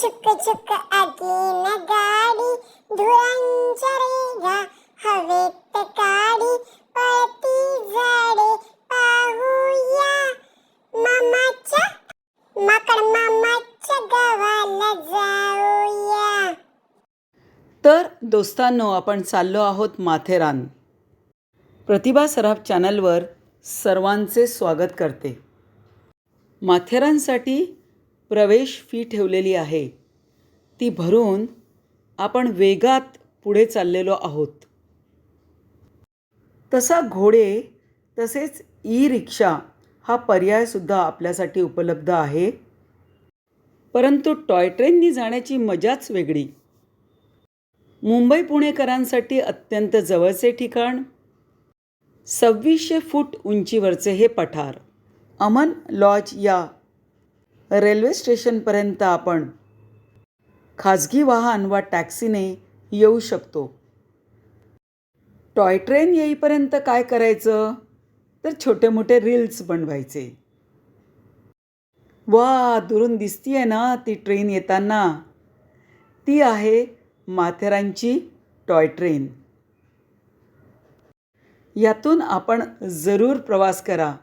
झुक झुक आगीन गाडी धुरांच्या रेघा हवेत काढी पळती झाडे पाहूया मामाच्या माकड मामाच्या गावाला जाऊया. तर दोस्तांनो, आपण चाललो आहोत माथेरान. प्रतिभा सराफ चॅनलवर सर्वांचे स्वागत करते. माथेरानसाठी प्रवेश फी ठेवलेली आहे. ती भरून आपण वेगात पुढे चाललेलो आहोत. तसा घोडे तसेच ई रिक्षा हा पर्यायसुद्धा आपल्यासाठी उपलब्ध आहे. परंतु टॉय ट्रेननी जाण्याची मजाच वेगळी. मुंबई पुणेकरांसाठी अत्यंत जवळचे ठिकाण, 2600 फूट उंचीवरचे हे पठार. अमन लॉज या रेल्वे स्टेशनपर्यंत आपण खाजगी वाहन वा टॅक्सीने येऊ शकतो. टॉय ट्रेन येईपर्यंत काय करायचं तर छोटे मोठे रील्स बनवायचे. वा, दुरून दिसतीये ना ती ट्रेन येताना, ती आहे माथेरानची टॉय ट्रेन. यातून आपण जरूर प्रवास करा.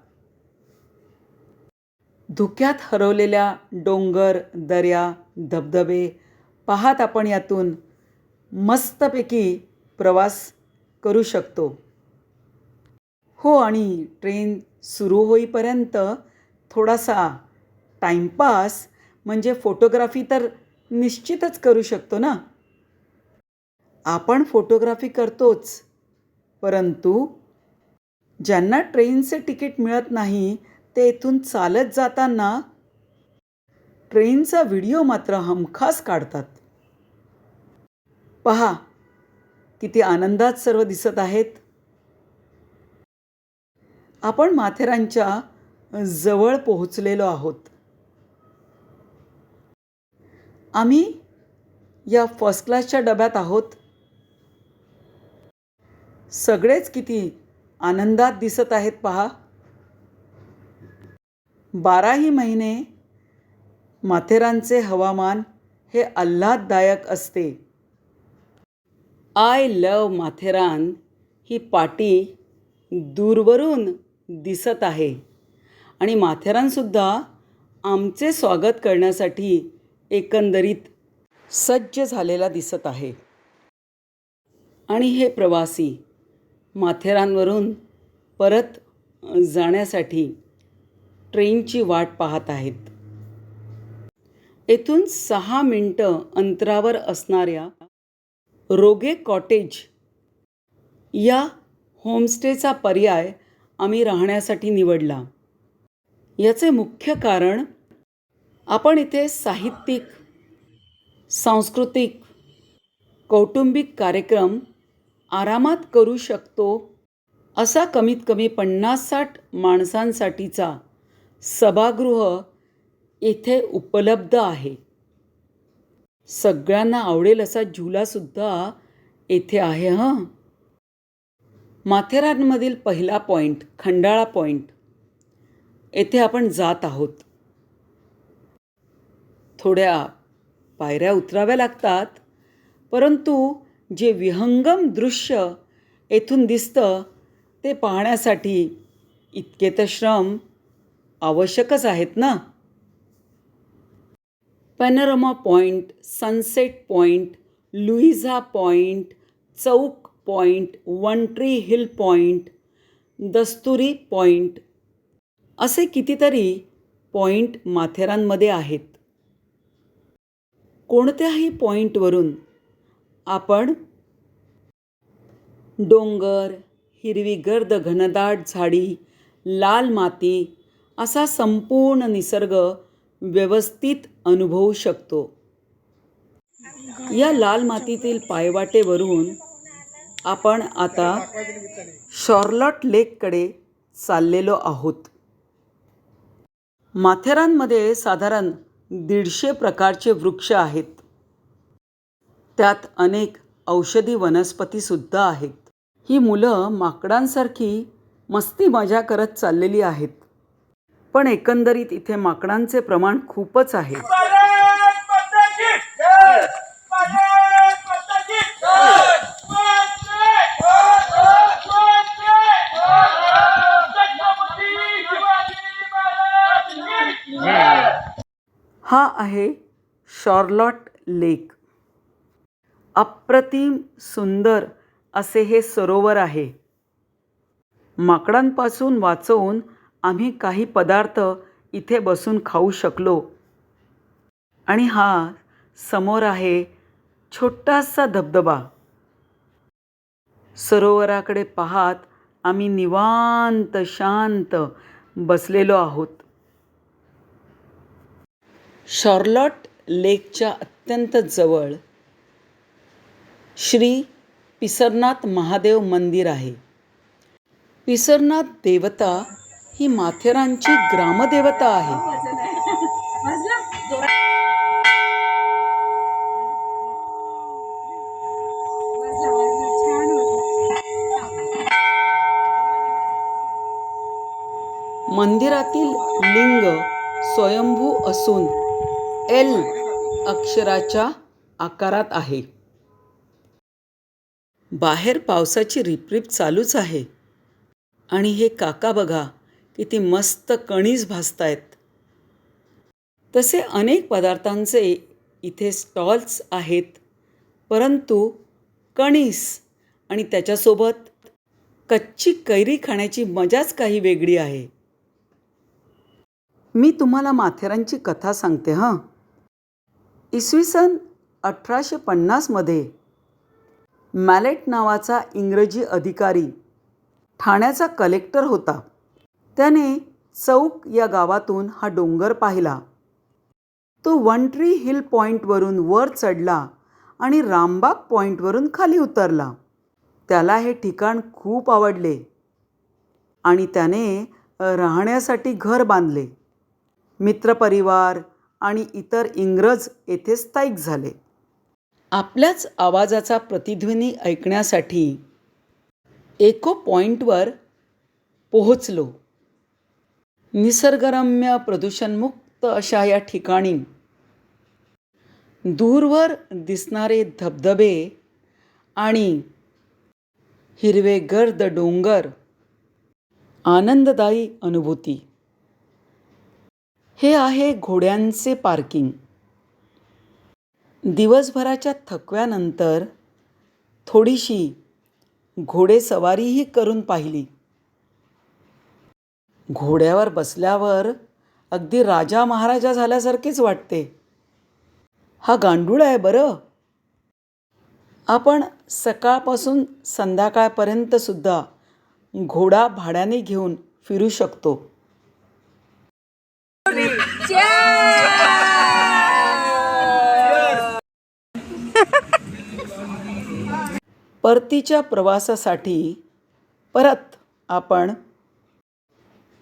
धुक्यात हरवलेल्या डोंगर, दऱ्या, धबधबे पाहत आपण यातून मस्तपैकी प्रवास करू शकतो. हो, आणि ट्रेन सुरू होईपर्यंत थोडासा टाईमपास म्हणजे फोटोग्राफी तर निश्चितच करू शकतो ना. आपण फोटोग्राफी करतोच, परंतु ज्यांना ट्रेनचे तिकीट मिळत नाही ते इथून चालत जाताना ट्रेनचा व्हिडिओ मात्र हमखास काढतात. पहा किती आनंदात सर्व दिसत आहेत. आपण माथेरानच्या जवळ पोहोचलेलो आहोत. आम्ही या फर्स्ट क्लासच्या डब्यात आहोत. सगळेच किती आनंदात दिसत आहेत पहा. 12ही महिने माथेरानचे हवामान हे आल्हाददायक असते. आय लव माथेरान ही पाटी दूरवरून दिसत आहे आणि माथेरानसुद्धा आमचे स्वागत करण्यासाठी एकंदरीत सज्ज झालेला दिसत आहे. आणि हे प्रवासी माथेरानवरून परत जाण्यासाठी ट्रेनची वाट पाहत आहेत. येथून 6 मिनिटं अंतरावर असणाऱ्या रोगे कॉटेज या होमस्टेचा पर्याय आम्ही राहण्यासाठी निवडला. याचे मुख्य कारण आपण इथे साहित्यिक, सांस्कृतिक, कौटुंबिक कार्यक्रम आरामात करू शकतो असा कमीत कमी 50-60 माणसांसाठीचा सभागृह येथे उपलब्ध आहे. सगळ्यांना आवडेल असा झुलासुद्धा येथे आहे. माथेरानमधील पहिला पॉईंट खंडाळा पॉईंट, येथे आपण जात आहोत. थोड्या पायऱ्या उतराव्या लागतात, परंतु जे विहंगम दृश्य येथून दिसतं ते पाहण्यासाठी इतके तर श्रम आवश्यकच आहेत ना. Panorama point, sunset point, Louisa point, Chowk point, one tree hill point, Dasturi point असे कितीतरी पॉईंट माथेरानमध्ये आहेत. कोणत्याही पॉईंटवरून आपण डोंगर, हिरवी गर्द घनदाट झाडी, लाल माती असा संपूर्ण निसर्ग व्यवस्थित अनुभवू शकतो. या लाल मातीतील पायवाटेवरून आपण आता शॉर्लॉट लेककडे चाललेलो आहोत. माथेरानमध्ये साधारण 150 प्रकारचे वृक्ष आहेत. त्यात अनेक औषधी वनस्पतीसुद्धा आहेत. ही मुलं माकडांसारखी मस्ती मजा करत चाललेली आहेत. पण एकंदरीत इथे माकडांचे प्रमाण खूपच आहे. हा आहे शॉर्लॉट लेक. अप्रतिम सुंदर असे हे सरोवर आहे. माकडांपासून वाचवून आम्ही काही पदार्थ इथे बसून खाऊ शकलो. आणि हा समोर आहे छोटासा धबधबा. सरोवराकडे पाहत आम्ही निवांत शांत बसलेलो आहोत. शॉर्लॉट लेकच्या अत्यंत जवळ श्री पिसरनाथ महादेव मंदिर आहे. पिसरनाथ देवता ही माथेरानची ग्रामदेवता आहे. मंदिरातील लिंग स्वयंभू असून एल अक्षराच्या आकारात आहे. बाहेर पावसाची रिपरिप चालूच आहे आणि हे काका बघा किती मस्त कणीस भाजतायत. तसे अनेक पदार्थांचे इथे स्टॉल्स आहेत, परंतु कणीस आणि त्याच्यासोबत कच्ची कैरी खाण्याची मजाच काही वेगळी आहे. मी तुम्हाला माथेरानची कथा सांगते हां. इसवी सन 1850 मॅलेट नावाचा इंग्रजी अधिकारी ठाण्याचा कलेक्टर होता. त्याने चौक या गावातून हा डोंगर पाहिला. तो वन ट्री हिल पॉईंटवरून वर चढला आणि रामबाग पॉईंटवरून खाली उतरला. त्याला हे ठिकाण खूप आवडले आणि त्याने राहण्यासाठी घर बांधले. मित्रपरिवार आणि इतर इंग्रज येथे स्थायिक झाले. आपल्याच आवाजाचा प्रतिध्वनी ऐकण्यासाठी एको पॉईंटवर पोहोचलो. निसर्गरम्य प्रदूषणमुक्त अशा या ठिकाणी दूरवर दिसणारे धबधबे आणि हिरवेगर्द डोंगर आनंददायी अनुभूती. हे आहे घोड्यांचे पार्किंग. दिवसभराच्या थकव्यानंतर थोडीशी घोडेसवारीही करून पाहिली. घोड्यावर बसल्यावर अगदी राजा महाराजा झाल्यासारखेच वाटते. हा गांडूळ आहे बरं. आपण सकाळपासून संध्याकाळपर्यंत सुद्धा घोडा भाड्याने घेऊन फिरू शकतो. परतीच्या प्रवासासाठी परत आपण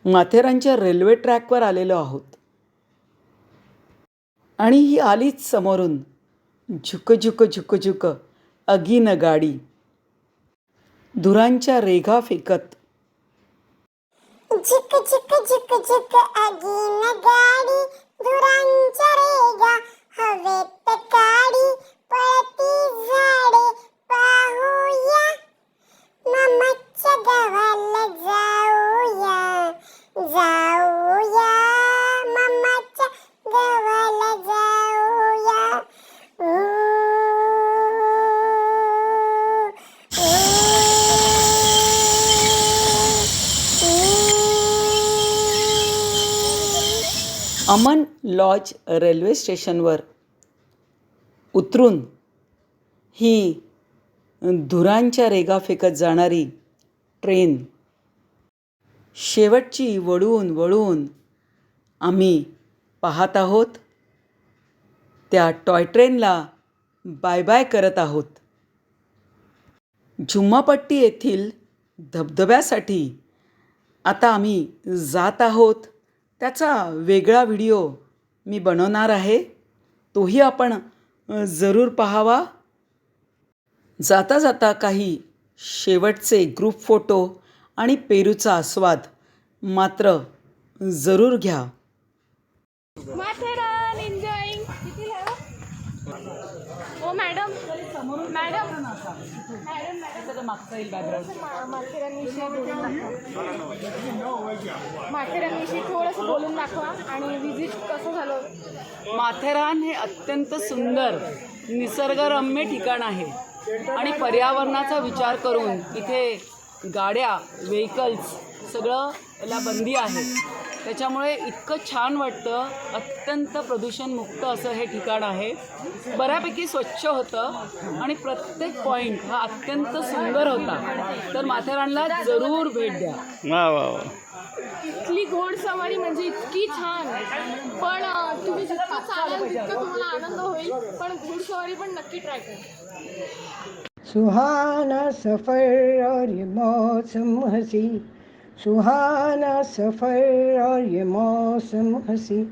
माथेरानच्या रेल्वे ट्रॅकवर आलेलो आहोत. आणि ही आलीच समोरून झुक झुक झुक झुक अगीन गाडी. धुरांच्या रेघा फेकत झिक झिक झिक झिक आगीन गाडी, धुरांच्या रेगा हवेत काडी, पळती झाडे पाहूया, मामाच्या गावाला जाऊया, जाऊया मामाच्या गावाला जाऊया. अमन लॉज रेल्वे स्टेशनवर उतरून ही धुरांच्या रेगा फेकत जाणारी ट्रेन शेवटची वळून वळून आम्ही पाहत आहोत. त्या टॉय ट्रेनला बाय बाय करत आहोत. झुम्मापट्टी येथील धबधब्यासाठी आता आम्ही जात आहोत. त्याचा वेगळा व्हिडिओ मी बनवणार आहे, तोही आपण जरूर पाहावा. जाता जाता काही शेवटचे ग्रुप फोटो आणि पेरूचा आस्वाद मात्र जरूर घ्या. माथेरान एन्जॉयिंग. ओ मॅडम समोरून मॅडम मागचा येईल बॅकग्राऊंड. माथेरानविषयी थोडंसं बोलून दाखवा आणि विजिट कसं झालं. माथेरान हे अत्यंत सुंदर निसर्गरम्य ठिकाण आहे आणि पर्यावरणाचा विचार करून इथे गाड्या व्हेकल्स सगळं ला बंदी आहे. त्याच्यामुळे इतकं छान वाटतं. अत्यंत प्रदूषणमुक्त असं हे ठिकाण आहे. बऱ्यापैकी स्वच्छ होतं आणि प्रत्येक पॉईंट हा अत्यंत सुंदर होता. तर माथेरानला जरूर भेट द्या. वा वा वा. इथली घोडसवारी म्हणजे इतकी छान. पण तुम्ही जितकं चालाल तितकं तुम्हाला आनंद होईल. पण घोडसवारी पण नक्की ट्राय करा. सुहाना सफ़र और ये मौसम हंसी, सुहाना सफ़र और ये मौसम हंसी,